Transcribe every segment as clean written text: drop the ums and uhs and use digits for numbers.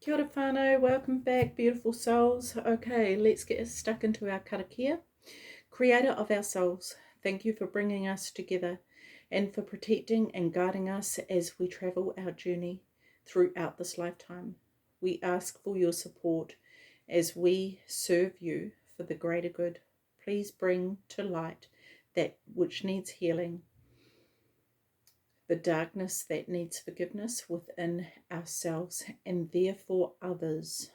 Kia ora whānau, welcome back, beautiful souls. Okay, let's get stuck into our karakia. Creator of our souls, thank you for bringing us together and for protecting and guiding us as we travel our journey throughout this lifetime. We ask for your support as we serve you for the greater good. Please bring to light that which needs healing, the darkness that needs forgiveness within ourselves and therefore others.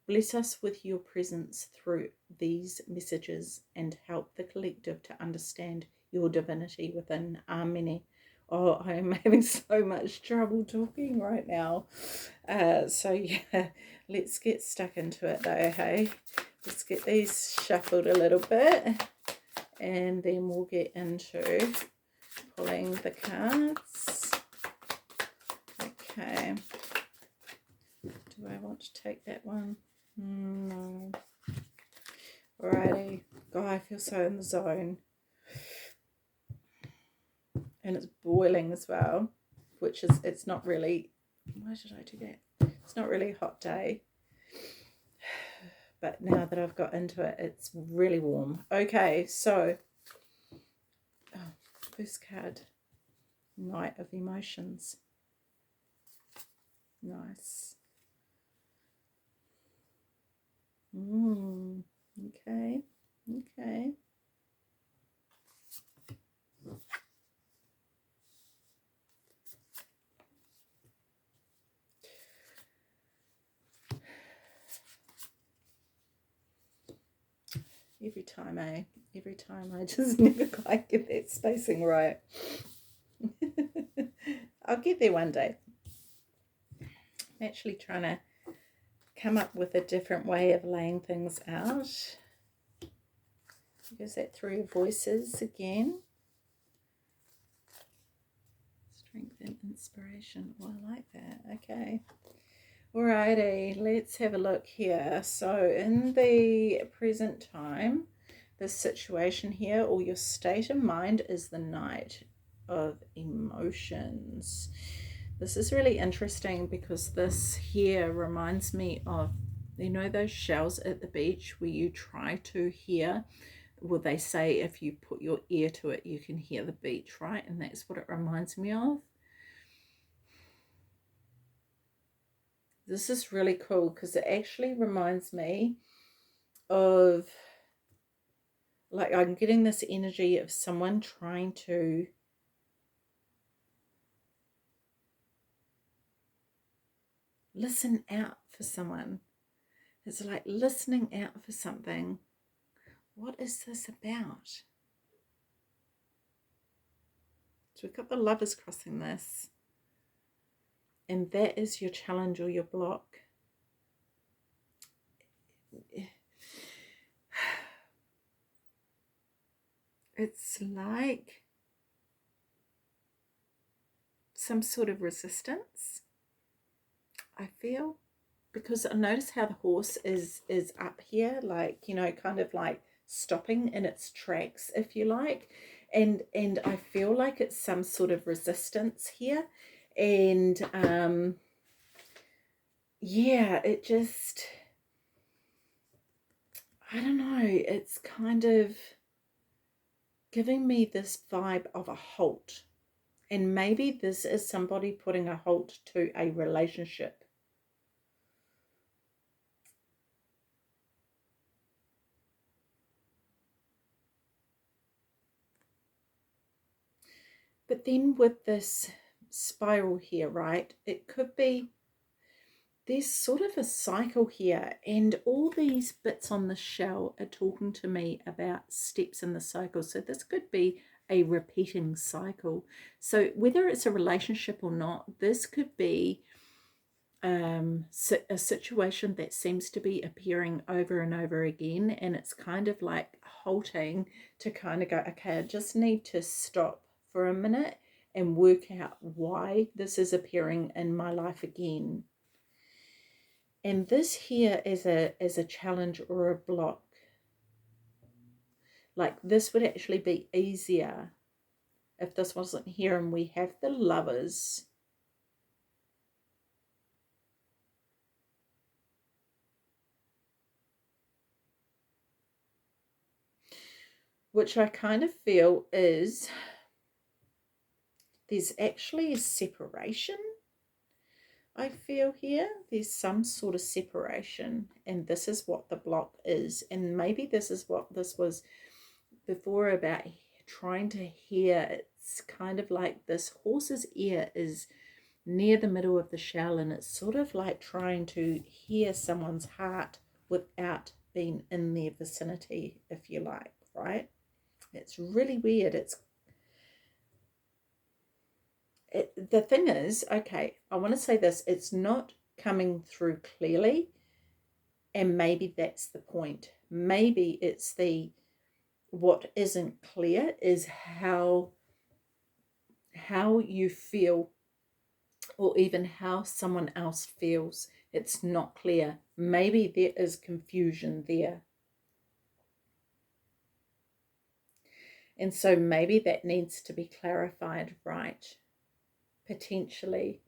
Bless us with your presence through these messages and help the collective to understand your divinity within. Amen. Oh, I'm having so much trouble talking right now. So yeah, let's get stuck into it though, hey? Let's get these shuffled a little bit and then we'll get into pulling the cards. Okay. Do I want to take that one? No. Alrighty. God, I feel so in the zone. And it's boiling as well, which is, it's not really, why did I do that? It's not really a hot day. But now that I've got into it, it's really warm. Okay, so, first card, Knight of Emotions. Nice. Okay, okay. Every time I just never quite get that spacing right. I'll get there one day. I'm actually trying to come up with a different way of laying things out. Is that Three of Voices again? Strength and inspiration. Oh, I like that. Okay. Alrighty, let's have a look here. So in the present time, this situation here, or your state of mind, is the Knight of Emotions. This is really interesting because this here reminds me of, you know, those shells at the beach where you try to hear, well, they say if you put your ear to it, you can hear the beach, right? And that's what it reminds me of. This is really cool because it actually reminds me of, like, I'm getting this energy of someone trying to listen out for someone. It's like listening out for something. What is this about? So we've got the Lovers crossing this. And that is your challenge or your block. It's like some sort of resistance, I feel. Because notice how the horse is up here, like, you know, kind of like stopping in its tracks, if you like. And I feel like it's some sort of resistance here. And yeah, it just, I don't know, it's kind of giving me this vibe of a halt. And maybe this is somebody putting a halt to a relationship. But then with this spiral here, right, it could be, there's sort of a cycle here, and all these bits on the shell are talking to me about steps in the cycle. So this could be a repeating cycle. So whether it's a relationship or not, this could be a situation that seems to be appearing over and over again, and it's kind of like halting to kind of go, okay, I just need to stop for a minute and work out why this is appearing in my life again. And this here is a challenge or a block. Like, this would actually be easier if this wasn't here and we have the Lovers. which I kind of feel is there's actually a separation. I feel here there's some sort of separation, and this is what the block is. And maybe this is what this was before about trying to hear. It's kind of like this horse's ear is near the middle of the shell, and it's sort of like trying to hear someone's heart without being in their vicinity, if you like, right? It's really weird. The thing is, okay, I want to say this, it's not coming through clearly, and maybe that's the point. Maybe it's what isn't clear is how you feel, or even how someone else feels. It's not clear. Maybe there is confusion there. And so maybe that needs to be clarified, right? Potentially.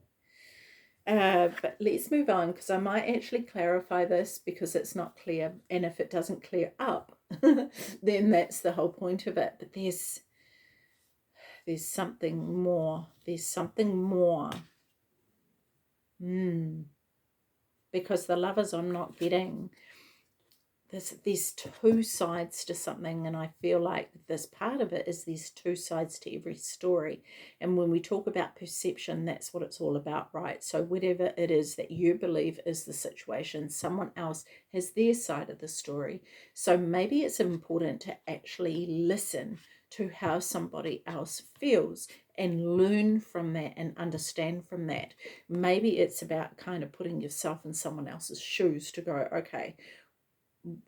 But let's move on, because I might actually clarify this because it's not clear. And if it doesn't clear up, then that's the whole point of it. But there's something more. There's something more. Because the lovers I'm not getting, there's two sides to something, and I feel like this part of it is there's two sides to every story. And when we talk about perception, that's what it's all about, right? So whatever it is that you believe is the situation, someone else has their side of the story. So maybe it's important to actually listen to how somebody else feels and learn from that and understand from that. Maybe it's about kind of putting yourself in someone else's shoes to go, okay,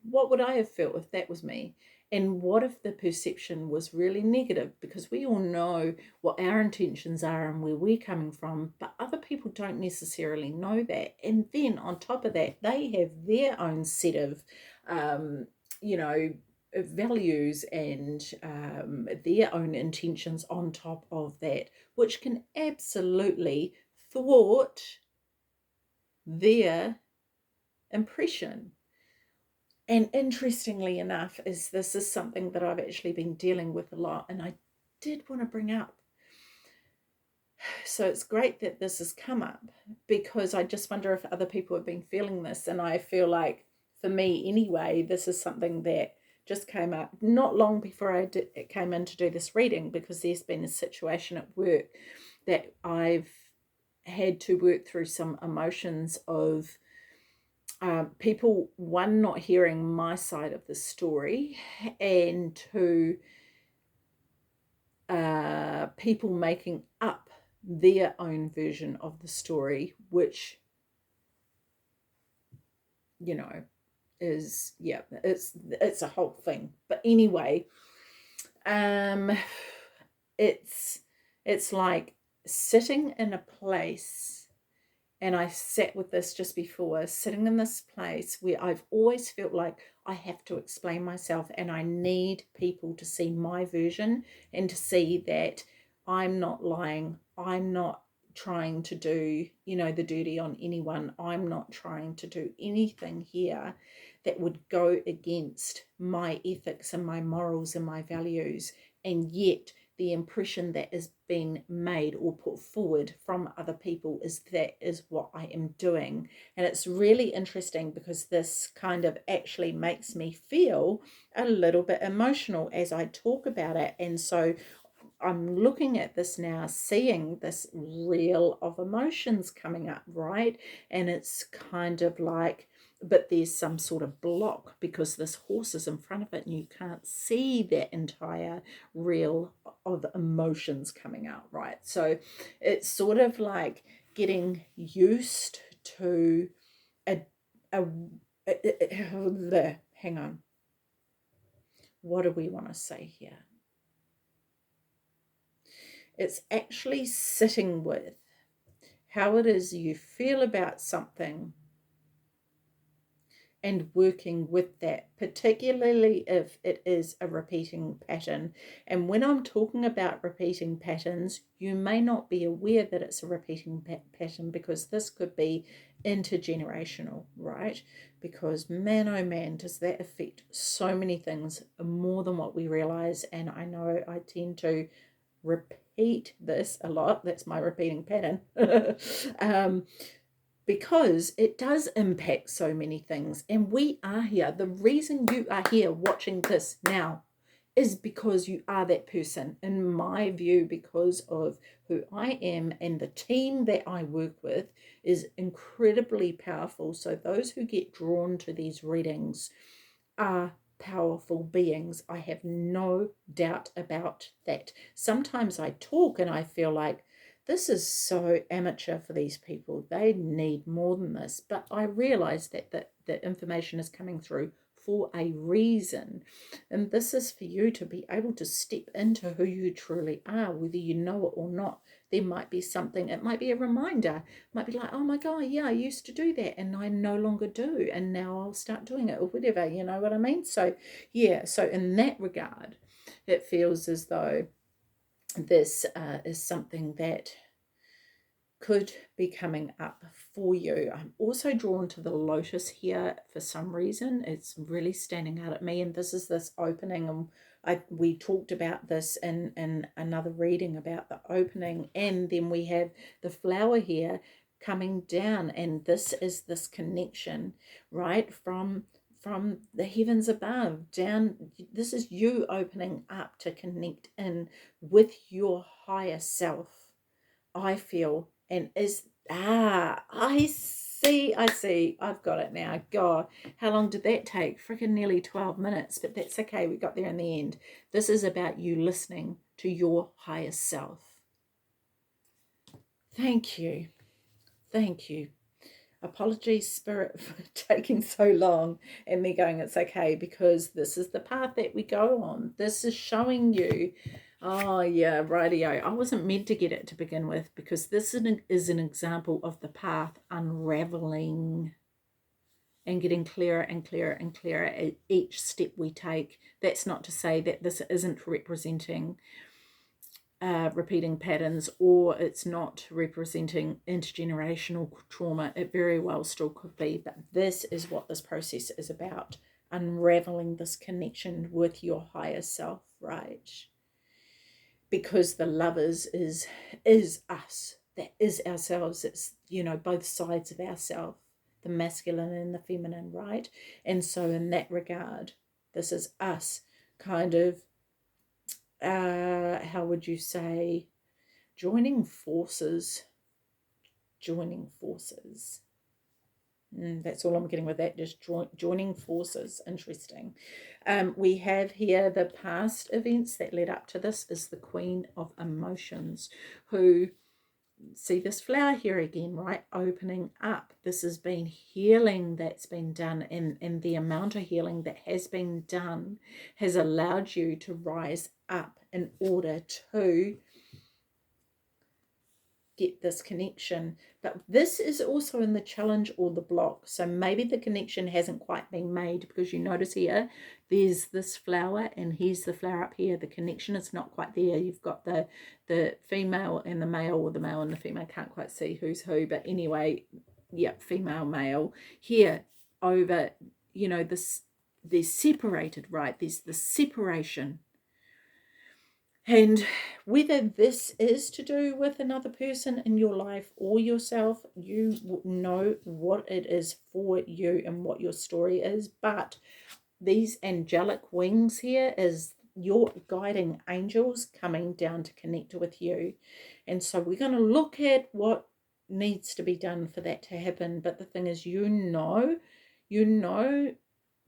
what would I have felt if that was me? And what if the perception was really negative? Because we all know what our intentions are and where we're coming from, but other people don't necessarily know that. And then on top of that, they have their own set of, values and their own intentions on top of that, which can absolutely thwart their impression. And interestingly enough, this is something that I've actually been dealing with a lot, and I did want to bring up. So it's great that this has come up, because I just wonder if other people have been feeling this. And I feel like, for me anyway, this is something that just came up not long before it came in to do this reading, because there's been a situation at work that I've had to work through some emotions of people, one, not hearing my side of the story, and two, people making up their own version of the story, which, is, yeah, it's a whole thing. But anyway, it's like sitting in a place. And I sat with this just before, sitting in this place where I've always felt like I have to explain myself, and I need people to see my version and to see that I'm not lying. I'm not trying to do, the dirty on anyone. I'm not trying to do anything here that would go against my ethics and my morals and my values. And yet the impression that is being made or put forward from other people is that is what I am doing. And it's really interesting, because this kind of actually makes me feel a little bit emotional as I talk about it. And so I'm looking at this now, seeing this reel of emotions coming up, right? And it's kind of like, but there's some sort of block because this horse is in front of it and you can't see that entire reel of emotions coming out, right? So it's sort of like getting used to hang on. What do we want to say here? It's actually sitting with how it is you feel about something and working with that, particularly if it is a repeating pattern. And when I'm talking about repeating patterns, you may not be aware that it's a repeating pattern, because this could be intergenerational, right? Because man, oh man, does that affect so many things more than what we realize. And I know I tend to repeat this a lot. That's my repeating pattern. Because it impacts impact so many things. And we are here. The reason you are here watching this now is because you are that person, in my view, because of who I am, and the team that I work with is incredibly powerful. So those who get drawn to these readings are powerful beings. I have no doubt about that. Sometimes I talk and I feel like this is so amateur for these people. They need more than this. But I realize that the information is coming through for a reason. And this is for you to be able to step into who you truly are, whether you know it or not. There might be something, it might be a reminder. It might be like, oh my God, yeah, I used to do that and I no longer do. And now I'll start doing it, or whatever, you know what I mean? So, yeah, so in that regard, it feels as though this is something that could be coming up for you. I'm also drawn to the lotus here for some reason. It's really standing out at me, and this is this opening, and we talked about this in another reading about the opening, and then we have the flower here coming down, and this is this connection, right, from the heavens above down. This is you opening up to connect in with your higher self, I feel. And I see, I've got it now. God, how long did that take? Freaking nearly 12 minutes, but that's okay, we got there in the end. This is about you listening to your higher self. Thank you. Apologies, Spirit, for taking so long and me going, it's okay, because this is the path that we go on. This is showing you. Oh, yeah, rightio. I wasn't meant to get it to begin with, because this is an example of the path unraveling and getting clearer and clearer and clearer at each step we take. That's not to say that this isn't representing repeating patterns, or it's not representing intergenerational trauma. It very well still could be, but this is what this process is about, unraveling this connection with your higher self, right? Because the lovers is us, that is ourselves. It's, you know, both sides of ourself, the masculine and the feminine, right? And so in that regard, this is us kind of how would you say, joining forces. That's all I'm getting with that, just joining forces. Interesting. We have here the past events that led up to this is the Queen of Emotions, who, see this flower here again, right, opening up. This has been healing that's been done, and the amount of healing that has been done has allowed you to rise up in order to get this connection. But this is also in the challenge or the block, so maybe the connection hasn't quite been made, because you notice here there's this flower and here's the flower up here. The connection is not quite there. You've got the female and the male, or the male and the female. Can't quite see who's who, but anyway, yep, female, male here over, you know, this, they're separated, right? There's the separation. And whether this is to do with another person in your life or yourself, you know what it is for you and what your story is. But these angelic wings here is your guiding angels coming down to connect with you. And so we're going to look at what needs to be done for that to happen. But the thing is, you know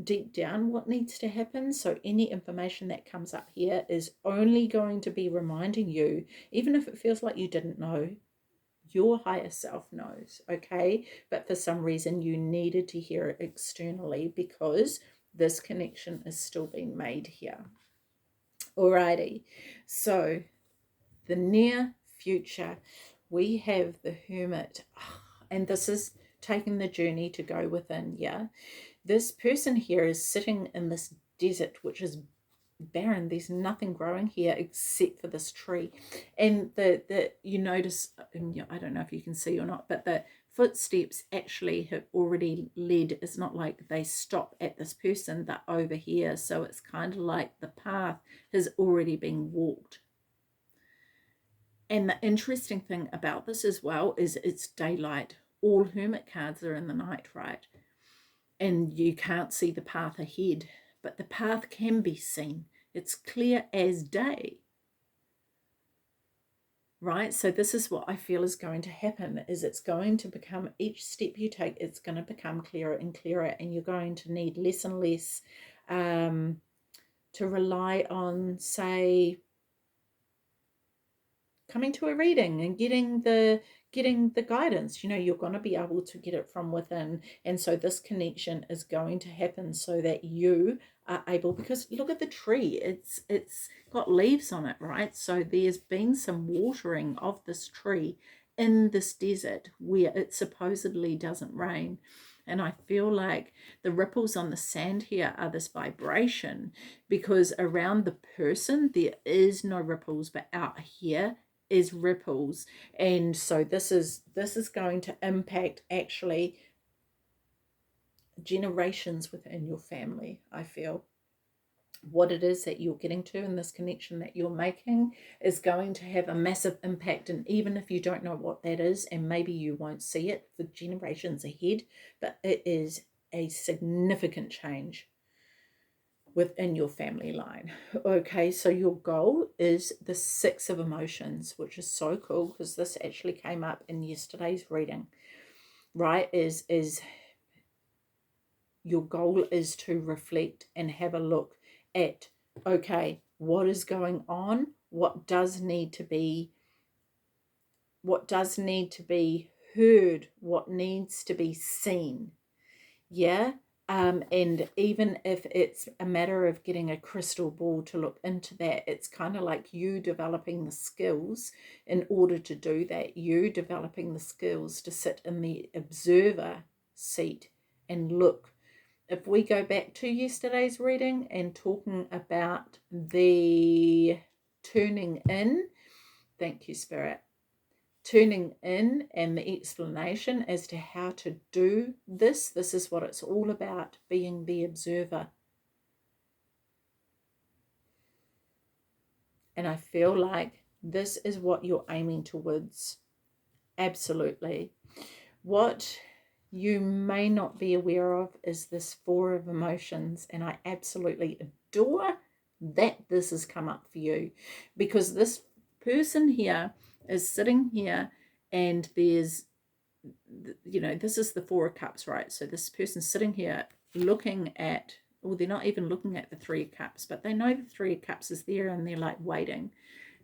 deep down what needs to happen. So any information that comes up here is only going to be reminding you, even if it feels like you didn't know, your higher self knows, okay? But for some reason you needed to hear it externally, because this connection is still being made here. Alrighty, so the near future, we have the Hermit, and this is taking the journey to go within, yeah? This person here is sitting in this desert, which is barren. There's nothing growing here except for this tree. And the you notice, and I don't know if you can see or not, but the footsteps actually have already led. It's not like they stop at this person, they're over here. So it's kind of like the path has already been walked. And the interesting thing about this as well is it's daylight. All hermit cards are in the night, right? And you can't see the path ahead, but the path can be seen. It's clear as day, right? So this is what I feel is going to happen, is it's going to become, each step you take, it's going to become clearer and clearer, and you're going to need less and less to rely on, say, coming to a reading and getting the guidance. You're going to be able to get it from within, and so this connection is going to happen so that you are able, because look at the tree, it's got leaves on it, right? So there's been some watering of this tree in this desert where it supposedly doesn't rain. And I feel like the ripples on the sand here are this vibration, because around the person there is no ripples, but out here is ripples. And so this is going to impact actually generations within your family. I feel what it is that you're getting to, and this connection that you're making is going to have a massive impact. And even if you don't know what that is, and maybe you won't see it for generations ahead, but it is a significant change within your family line. Okay, so your goal is the 6 of emotions, which is so cool, because this actually came up in yesterday's reading, right? Is your goal is to reflect and have a look at, okay, what is going on, what does need to be heard, what needs to be seen. Yeah. And even if it's a matter of getting a crystal ball to look into that, it's kind of like you developing the skills in order to do that. You developing the skills to sit in the observer seat and look. If we go back to yesterday's reading and talking about the tuning in, thank you, Spirit, tuning in and the explanation as to how to do this is what it's all about, being the observer. And I feel like this is what you're aiming towards. Absolutely. What you may not be aware of is this 4 of emotions, and I absolutely adore that this has come up for you, because this person here is sitting here, and there's, this is the 4 of cups, right? So this person's sitting here looking at, well, they're not even looking at the 3 of cups, but they know the 3 of cups is there, and they're like waiting.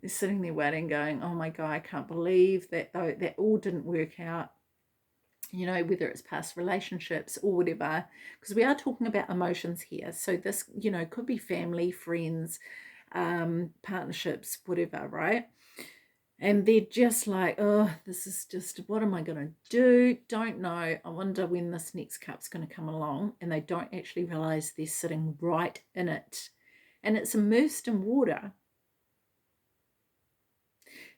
They're sitting there waiting, going, oh my God, I can't believe that that all didn't work out. Whether it's past relationships or whatever, because we are talking about emotions here. So this, could be family, friends, partnerships, whatever, right? And they're just like, oh, this is just, what am I going to do? Don't know. I wonder when this next cup's going to come along. And they don't actually realize they're sitting right in it. And it's immersed in water.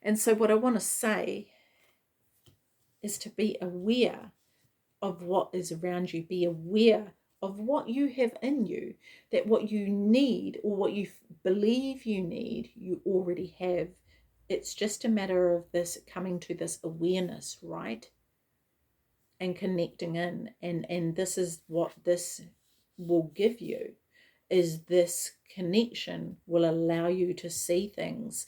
And so what I want to say is to be aware of what is around you. Be aware of what you have in you, that what you need or what you believe you need, you already have. It's just a matter of this coming to this awareness, right? And connecting in. And this is what this will give you, is this connection will allow you to see things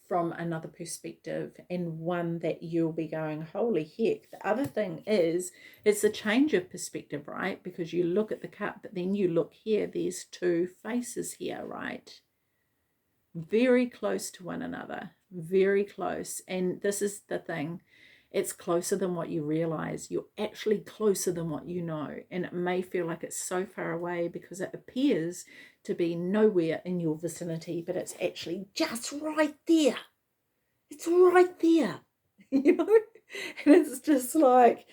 from another perspective, and one that you'll be going, holy heck. The other thing is, it's a change of perspective, right? Because you look at the cup, but then you look here, there's 2 faces here, right? Very close to one another, very close. And this is the thing, it's closer than what you realize. You're actually closer than what you know. And it may feel like it's so far away because it appears to be nowhere in your vicinity, but it's actually just right there. It's right there, And it's just like,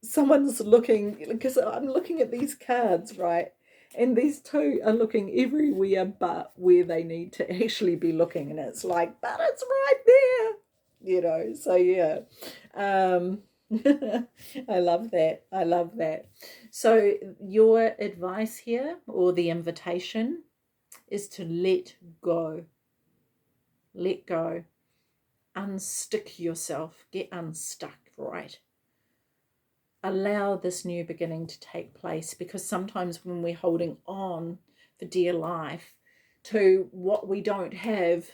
someone's looking, because I'm looking at these cards, right? And these two are looking everywhere but where they need to actually be looking. And it's like, but it's right there, So, yeah. Um, I love that. I love that. So, your advice here, or the invitation, is to let go. Let go. Unstick yourself. Get unstuck, right? Allow this new beginning to take place, because sometimes when we're holding on for dear life to what we don't have,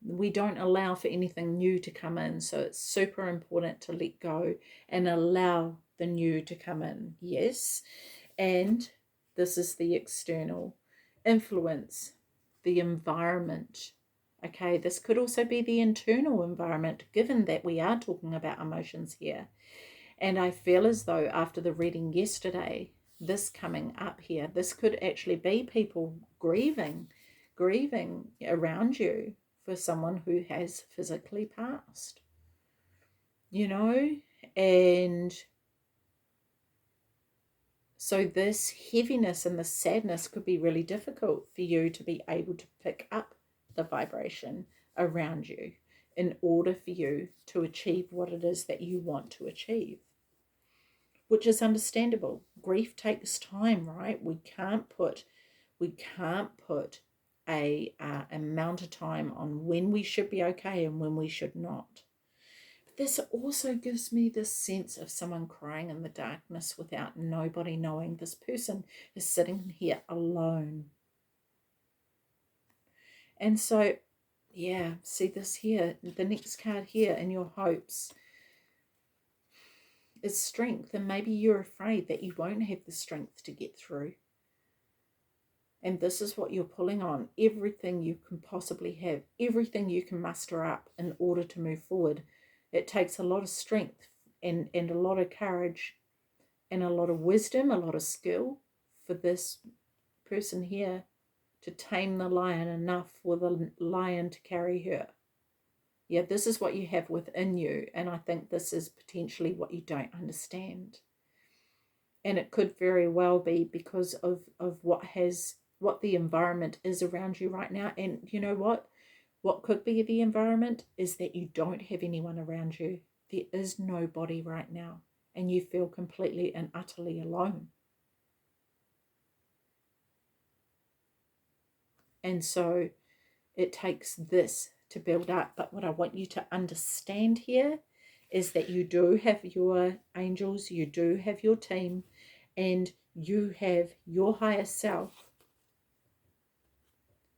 we don't allow for anything new to come in. So it's super important to let go and allow the new to come in. Yes. And this is the external influence, the environment. Okay, this could also be the internal environment, given that we are talking about emotions here. And I feel as though after the reading yesterday, this coming up here, this could actually be people grieving around you for someone who has physically passed, and so this heaviness and the sadness could be really difficult for you to be able to pick up the vibration around you in order for you to achieve what it is that you want to achieve, which is understandable. Grief takes time, right? We can't put a amount of time on when we should be okay and when we should not. But this also gives me this sense of someone crying in the darkness without nobody knowing. This person is sitting here alone. And so, yeah, see this here, the next card here in your hopes is strength. And maybe you're afraid that you won't have the strength to get through. And this is what you're pulling on. Everything you can possibly have, everything you can muster up in order to move forward. It takes a lot of strength and a lot of courage and a lot of wisdom, a lot of skill for this person here to tame the lion enough for the lion to carry her. Yeah, this is what you have within you. And I think this is potentially what you don't understand. And it could very well be because of what the environment is around you right now. And you know what could be the environment is that you don't have anyone around you. There is nobody right now, and you feel completely and utterly alone. And so it takes this to build up. But what I want you to understand here is that you do have your angels, you do have your team, and you have your higher self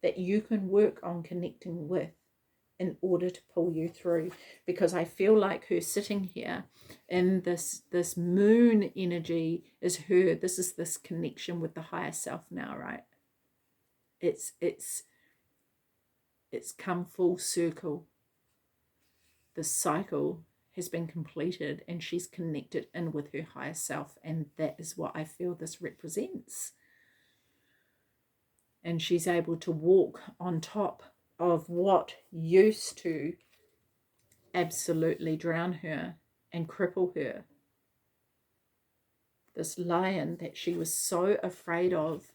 that you can work on connecting with in order to pull you through. Because I feel like her sitting here in this moon energy is her. This is this connection with the higher self now, right? It's come full circle. The cycle has been completed and she's connected in with her higher self, and that is what I feel this represents. And she's able to walk on top of what used to absolutely drown her and cripple her. This lion that she was so afraid of,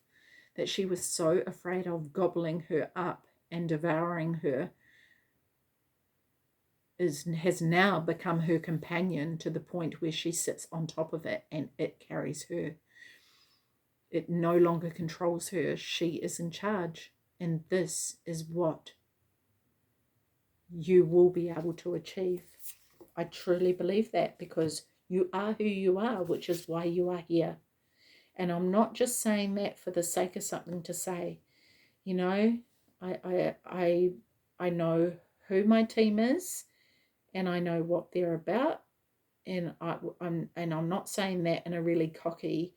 gobbling her up and devouring her, has now become her companion to the point where she sits on top of it and it carries her. It no longer controls her. She is in charge. And this is what you will be able to achieve. I truly believe that, because you are who you are, which is why you are here. And I'm not just saying that for the sake of something to say. I know who my team is, and I know what they're about, and I'm not saying that in a really cocky,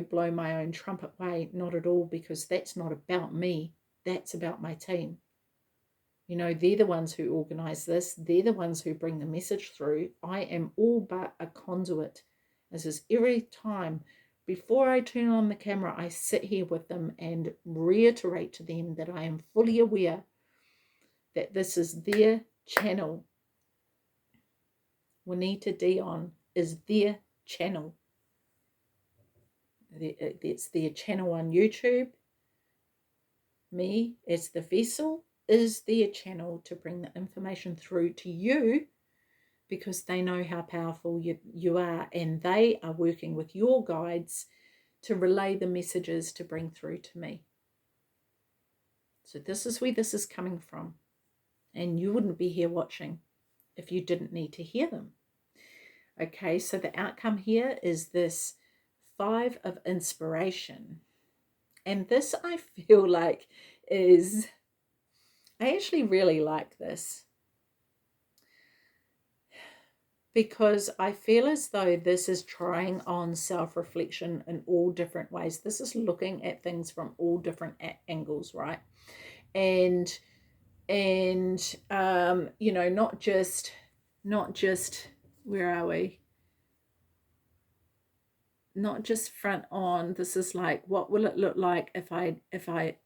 blow my own trumpet way. Not at all, because that's not about me. That's about my team. They're the ones who organize this. They're the ones who bring the message through. I am all but a conduit. This is every time before I turn on the camera, I sit here with them and reiterate to them that I am fully aware that this is their channel. Juanita Dion, is their channel. It's their channel on YouTube. Me, as the vessel, is their channel to bring the information through to you, because they know how powerful you are, and they are working with your guides to relay the messages to bring through to me. So this is where this is coming from. And you wouldn't be here watching if you didn't need to hear them. Okay, so the outcome here is this 5 of inspiration. And this, I feel like, is, I actually really like this, because I feel as though this is trying on self-reflection in all different ways. This is looking at things from all different angles, right? And you know, not just, where are we? Not just front on. This is like, what will it look like if I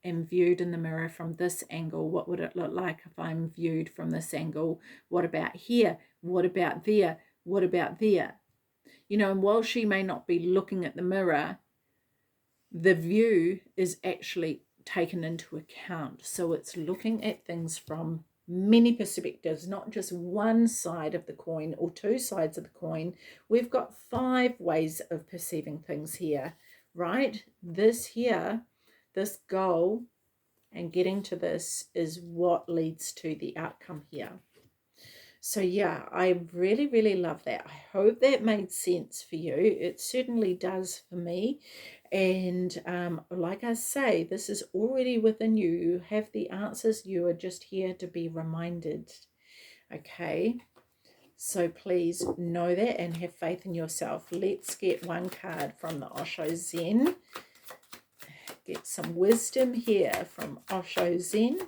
am viewed in the mirror from this angle? What would it look like if I'm viewed from this angle? What about here? What about there? What about there? You know, and while she may not be looking at the mirror, the view is actually taken into account. So it's looking at things from many perspectives, not just one side of the coin or two sides of the coin. We've got 5 ways of perceiving things here, right? This here, this goal and getting to this is what leads to the outcome here. So yeah, I really, really love that. I hope that made sense for you. It certainly does for me. And like I say, this is already within you. You have the answers. You are just here to be reminded. Okay, so please know that and have faith in yourself. Let's get one card from the Osho Zen. Get some wisdom here from Osho Zen.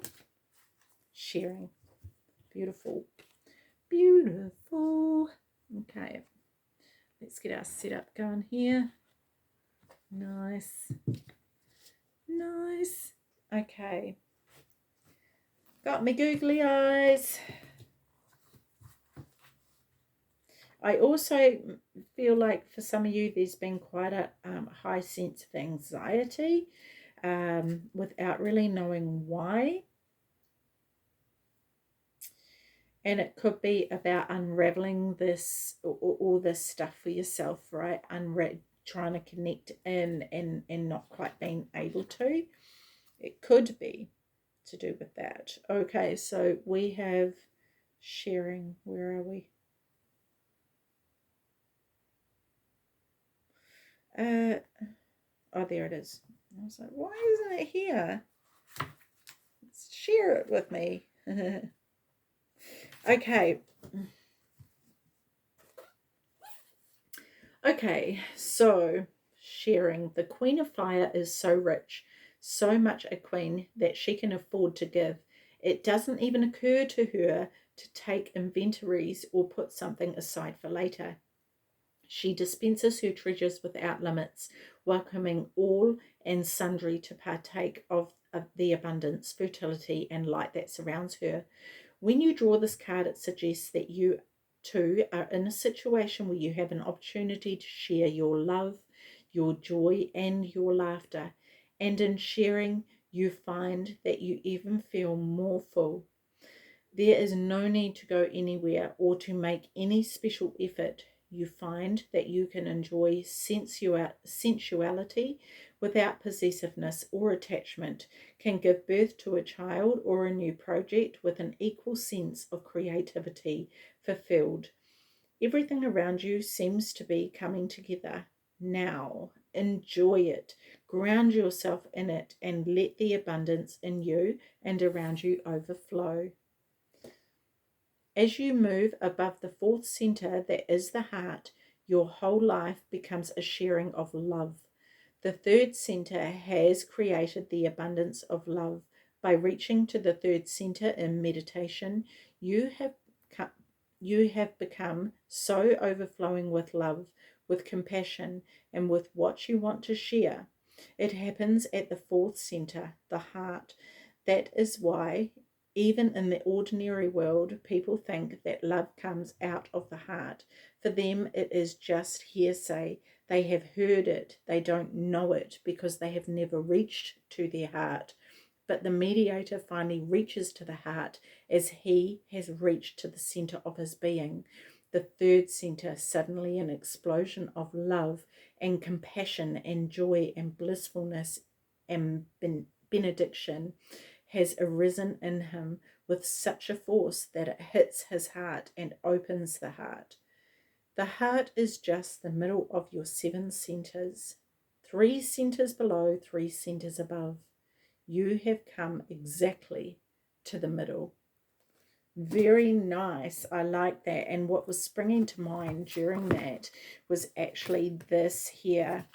Sharing. Beautiful. Beautiful. Okay, let's get our setup going here. Nice. Nice. Okay. Got me googly eyes. I also feel like for some of you there's been quite a high sense of anxiety without really knowing why. And it could be about unraveling this, all this stuff for yourself, right? Trying to connect and not quite being able to. It could be to do with that. Okay, so we have sharing. Where are we? Oh, there it is. I was like, why isn't it here? Share it with me. Okay. Okay, so sharing. The Queen of Fire is so rich, so much a queen that she can afford to give. It doesn't even occur to her to take inventories or put something aside for later. She dispenses her treasures without limits, welcoming all and sundry to partake of the abundance, fertility, and light that surrounds her. When you draw this card, it suggests that you too are in a situation where you have an opportunity to share your love, your joy, and your laughter. And in sharing, you find that you even feel more full. There is no need to go anywhere or to make any special effort. You find that you can enjoy sensuality without possessiveness or attachment, can give birth to a child or a new project with an equal sense of creativity fulfilled. Everything around you seems to be coming together now. Enjoy it, ground yourself in it, and let the abundance in you and around you overflow. As you move above the 4th center, that is the heart, your whole life becomes a sharing of love. The 3rd center has created the abundance of love. By reaching to the 3rd center in meditation, you have become so overflowing with love, with compassion, and with what you want to share. It happens at the 4th center, the heart. That is why Even in the ordinary world, people think that love comes out of the heart. For them, it is just hearsay. They have heard it, they don't know it because they have never reached to their heart. But the mediator finally reaches to the heart as he has reached to the center of his being. The third center, suddenly an explosion of love and compassion and joy and blissfulness and benediction has arisen in him with such a force that it hits his heart and opens the heart. The heart is just the middle of your 7 centers, 3 centers below, 3 centers above. You have come exactly to the middle. Very nice. I like that. And what was springing to mind during that was actually this here,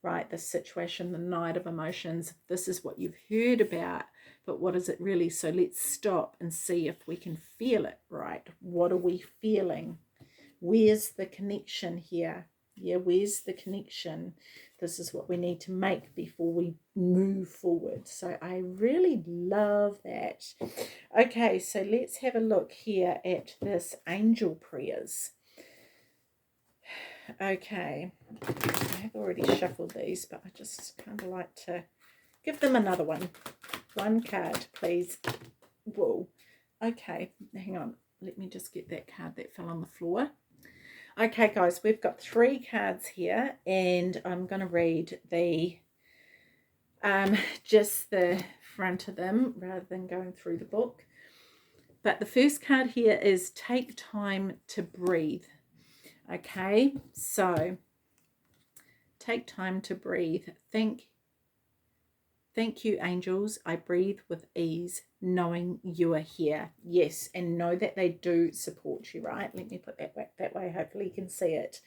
right? The situation, the night of emotions. This is what you've heard about, but what is it really? So let's stop and see if we can feel it, right? What are we feeling? Where's the connection here? Yeah, where's the connection? This is what we need to make before we move forward. So I really love that. Okay, so let's have a look here at this angel prayers. Okay, I have already shuffled these, but I just kind of like to give them another one. One card, please. Whoa. Okay, hang on. Let me just get that card that fell on the floor. Okay, guys, we've got 3 cards here, and I'm going to read the just the front of them rather than going through the book. But the first card here is take time to breathe. Okay, so take time to breathe. Thank you, angels. I breathe with ease, knowing you are here. Yes, and know that they do support you, right? Let me put that way. Hopefully you can see it.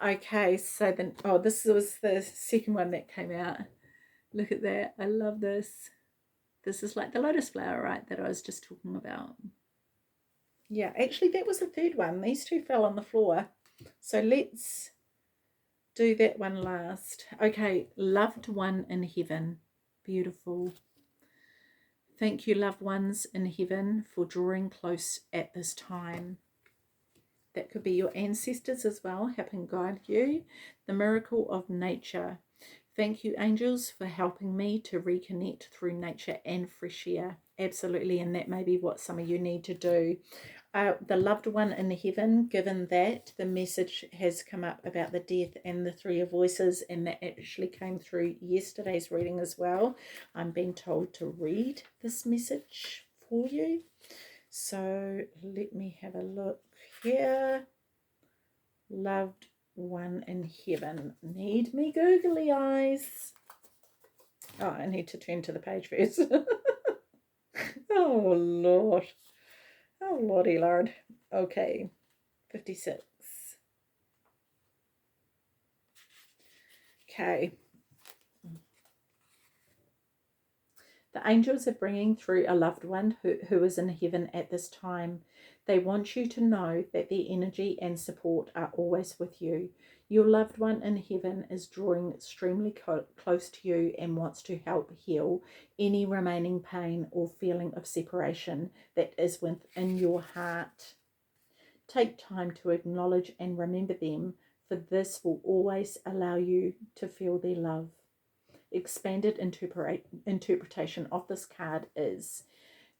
Okay, so then, oh, this was the second one that came out. Look at that. I love this. This is like the lotus flower, right, that I was just talking about. Yeah, actually, that was the third one. These 2 fell on the floor. So let's do that one last. Okay, loved one in heaven. Beautiful. Thank you, loved ones in heaven, for drawing close at this time. That could be your ancestors as well, helping guide you. The miracle of nature. Thank you, angels, for helping me to reconnect through nature and fresh air. Absolutely, and that may be what some of you need to do. The loved one in heaven, given that the message has come up about the death and the 3 of voices, and that actually came through yesterday's reading as well. I'm being told to read this message for you. So let me have a look here. Loved one in heaven. Need me googly eyes. Oh, I need to turn to the page first. Oh, Lord. Oh, Lordy Lord. Okay, 56. Okay. The angels are bringing through a loved one who is in heaven at this time. They want you to know that their energy and support are always with you. Your loved one in heaven is drawing extremely close to you and wants to help heal any remaining pain or feeling of separation that is within your heart. Take time to acknowledge and remember them, for this will always allow you to feel their love. Expanded interpretation of this card is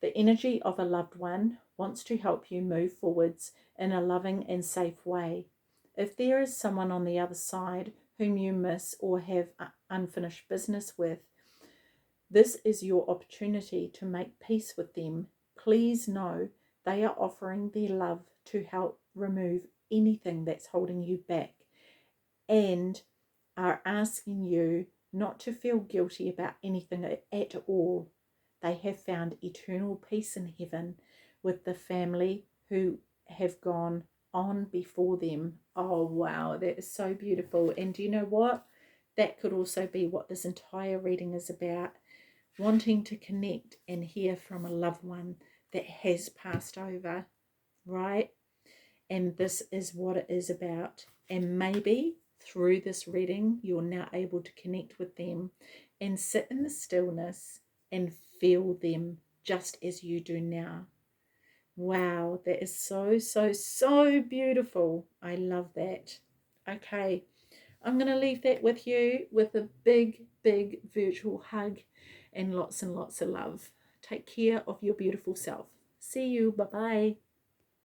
the energy of a loved one wants to help you move forwards in a loving and safe way. If there is someone on the other side whom you miss or have unfinished business with, this is your opportunity to make peace with them. Please know they are offering their love to help remove anything that's holding you back and are asking you not to feel guilty about anything at all. They have found eternal peace in heaven with the family who have gone on before them. Oh, wow, that is so beautiful. And do you know what? That could also be what this entire reading is about. Wanting to connect and hear from a loved one that has passed over, right? And this is what it is about. And maybe through this reading, you're now able to connect with them and sit in the stillness and feel them just as you do now. Wow, that is so, so, so beautiful. I love that. Okay, I'm going to leave that with you with a big, big virtual hug and lots of love. Take care of your beautiful self. See you. Bye-bye.